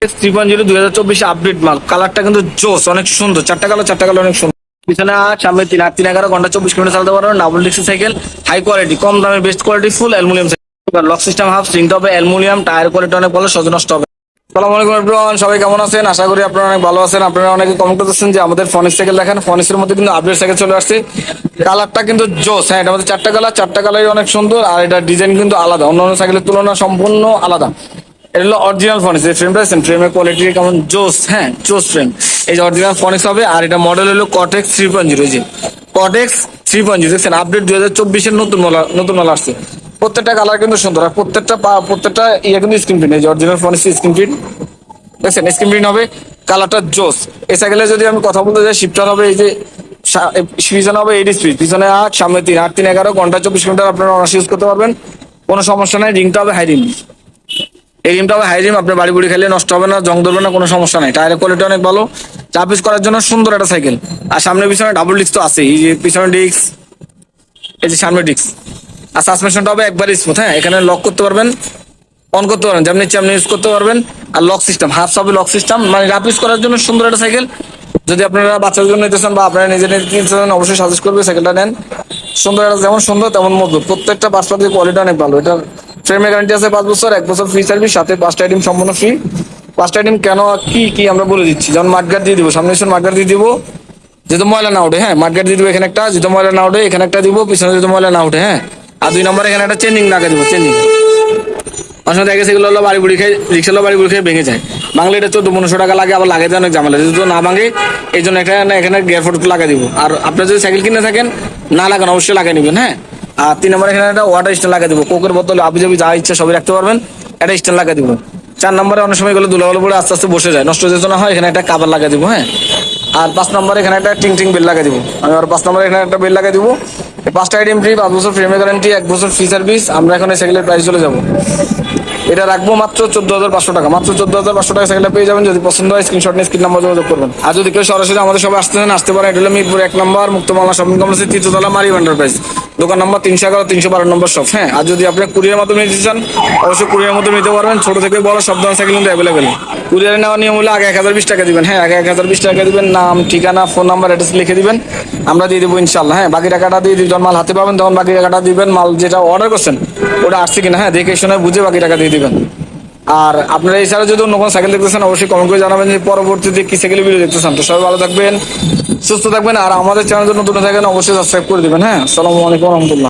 3.0 2024 update মাল। কালারটা কিন্তু জোস, অনেক সুন্দর। চারটা কালার অনেক সুন্দর। পিছনে সামনে 3 ঘন্টা 24 কিলোমিটার চালাতে পারবেন। Double disc cycle, high quality, কম দামে best quality, full aluminium cycle. Lock system half, সিংটা হবে অ্যালুমিনিয়াম। টায়ার কোয়ালিটি অনেক ভালো, সহজে নষ্ট হবে। আসসালামু আলাইকুম এভরিওয়ান, সবাই কেমন আছেন? আশা করি আপনারা অনেক ভালো আছেন। আপনারা অনেকে কমেন্ট করতেছেন যে আমাদের ফনিক্স সাইকেল দেখেন। ফনিক্সের মধ্যে কিন্তু আপডেট সাইকেল চলে আসছে। কালারটা কিন্তু জোস। হ্যাঁ, এটার মধ্যে চারটা কালারই অনেক সুন্দর। আর এটা ডিজাইন কিন্তু আলাদা, অন্যান্য সাইকেলের তুলনা সম্পূর্ণ আলাদা। এটা হলো অরিজিনাল ফনিক্স। এই ফ্রেমটা দেখছেন, ফ্রেমের কোয়ালিটি কেমন জোস। হ্যাঁ, জোস ফ্রেম। এই যে অরিজিনাল ফনিক্স হবে। আর এটা মডেল হলো কটেক্স 3.0। এই যে কটেক্স 3.0 দেখছেন, আপডেট 2024-এর নতুন মাল আসছে। প্রত্যেকটা কালার কিন্তু সুন্দর। আর প্রত্যেকটা ইয়ে কিন্তু স্ক্রিন প্রিন্ট। এই যে অরিজিনাল ফনিক্স স্ক্রিন প্রিন্ট দেখছেন, স্ক্রিন প্রিন্ট হবে। কালারটা জোস। এই সাইকেলে যদি আমি কথা বলতে যাই, শিফটার হবে এই যে পিছনে হবে 8 স্পিড, পিছনে 8, সামনে 3, 8 3 11 ঘন্টা 24 কিলোমিটার আপনারা অনার্স ইউজ করতে পারবেন। কোনো সমস্যা নাই। রিংটা হবে হাই রিং। এই রিমটা হবে হাই রিম। আপনার বাড়ি বুড়ি খেলে নষ্ট হবে না, জং ধরবে না, কোনো সমস্যা নাই। টায়ারের কোয়ালিটি অনেক ভালো। চাপ ইউজ করার জন্য সুন্দর একটা সাইকেল। আর সামনে পিছনে ডাবল ডিস্ক তো আছে। এই যে পিছনে ডিস্ক, এই যে সামনে ডিস্ক। আর সাসপেনশনটা হবে একবার স্মুথ। হ্যাঁ, এখানে লক করতে পারবেন, অন করতে পারবেন, যেমনি ইচ্ছে আপনি ইউজ করতে পারবেন। আর লক সিস্টেম হাফ হবে, লক সিস্টেম মানে রাফ ইউজ করার জন্য সুন্দর একটা সাইকেল। যদি আপনারা বাচ্চাদের জন্য নিতে চান বা আপনারা নিজে নিতে চান, অবশ্যই সাজেস্ট করবে সাইকেলটা নেন। সুন্দর একটা, যেমন সুন্দর তেমন মজবুত। প্রত্যেকটা পার্টসের কোয়ালিটি অনেক ভালো। এটা ফ্রেমের গ্যারান্টি আছে 5 বছর, 1 বছর ফ্রি সার্ভিস, সাথে 5টা আইটেম সম্পূর্ণ ফ্রি। 5টা আইটেম কেন কি আমরা বলে দিচ্ছি। যেমন মাঠগার্ড দিয়ে দিব, সামনে মাঠগার্ড দিয়ে দিব, যেহেতু ময়লা না উঠে। হ্যাঁ, মাঠগার্ড দিয়ে দিব এখানে একটা, যেহেতু ময়লা না উঠে এখানে একটা দিব, পিছনে যেহেতু ময়লা না উঠে। হ্যাঁ, আর 2 নম্বরে এখানে একটা চেঞ্জিং লাগাই দিব, চেঞ্জিং। আসলে দেখে সেগুলো হলো বাড়ি বুড়ি খেয়ে, রিক্সালো বাড়ি বুড়ি খেয়ে ভেঙে যায়। বাংলা এটা 14-1500 টাকা লাগে, আবার লাগাই দেয় অনেক ঝামেলা। যেহেতু না ভাঙে এই জন্য এখানে গিয়ার ফোর্ট লাগাই দিব। আর আপনার যদি সাইকেল কিনে থাকেন, না লাগান অবশ্যই লাগাই নেবেন। হ্যাঁ, আর 3 নম্বরে এখানে একটা ওয়াটার স্ট্যান্ড লাগাই দিব। কোকের বোতলে আবি যাবি যা ইচ্ছা সবই রাখতে পারবেন, একটা স্ট্যান্ড লাগাই দিব। 4 নম্বরে অনেক সময় এগুলো ধুলাবালি পড়ে আস্তে আস্তে বসে যায়, নষ্ট যেত না হয়, এখানে একটা কাভার লাগাই দিব। হ্যাঁ, আর 5 নম্বরে এখানে একটা টিং বেল লাগাই দিব। আমি আর 5 নম্বরে এখানে একটা বেল লাগাই দিব। এই 5টা আইটেম ফ্রি, 5 বছর ফ্রেমের গ্যারান্টি, 1 বছর ফ্রি সার্ভিস। আমরা এখন এই সাইকেলের প্রাইস চলে যাবো, এটা রাখবো মাত্র 14,500 টাকা। মাত্র 14,500 টাকা সাইকেলটা পেয়ে যাবেন। যদি পছন্দ হয় স্ক্রিনশট নিয়ে স্ক্রিন নাম্বার যোগাযোগ করবেন। আর যদি কেউ সরাসরি আমাদের সবাই আসতে পারে, এটা হলো মিরপুর 1 নম্বর মুক্তমালা শপিং কমপ্লেক্সের 3তলা মারি এন্টারপ্রাইজ, দোকান নম্বর 311 312 নম্বর শপ। হ্যাঁ, আর যদি আপনি কুরিয়ার মাধ্যমে নিতে চান, অবশ্যই কুরিয়ার মাধ্যমে নিতে পারবেন। ছোট থেকে বড় সব ধরনের সাইকেল কিন্তু অ্যাভেলেবেল। কুরিয়ারে নেওয়ার নিয়ম হলে আগে 1020 টাকা দিবেন। হ্যাঁ, আগে 1020 টাকা দিবেন। নাম, ঠিকানা, ফোন নাম্বার, অ্যাড্রেস লিখে দিবেন, আমরা দিয়ে দেবো ইনশাল্লাহ। হ্যাঁ, বাকি টাকাটা দিয়ে যখন মাল হাতে পাবেন তখন বাকি টাকাটা দিবেন। মাল যেটা অর্ডার করছেন ওটা আসছে কিনা, হ্যাঁ, দেখে শুনে বুঝে বাকি টাকা দিয়ে দিবেন। আর আপনারা এছাড়া যদি অন্য কোনো সাইকেল দেখতেছেন, অবশ্যই কমেন্ট করে জানাবেন যে পরবর্তীতে কি সাইকেলের ভিডিও দেখতেছেন। তো সবাই ভালো থাকবেন, সুস্থ থাকবেন। আর আমাদের চ্যানেল নতুন থাকেন, অবশ্যই সাবস্ক্রাইব করে দিবেন। হ্যাঁ, আসসালামু আলাইকুম রহমতুল্লাহ।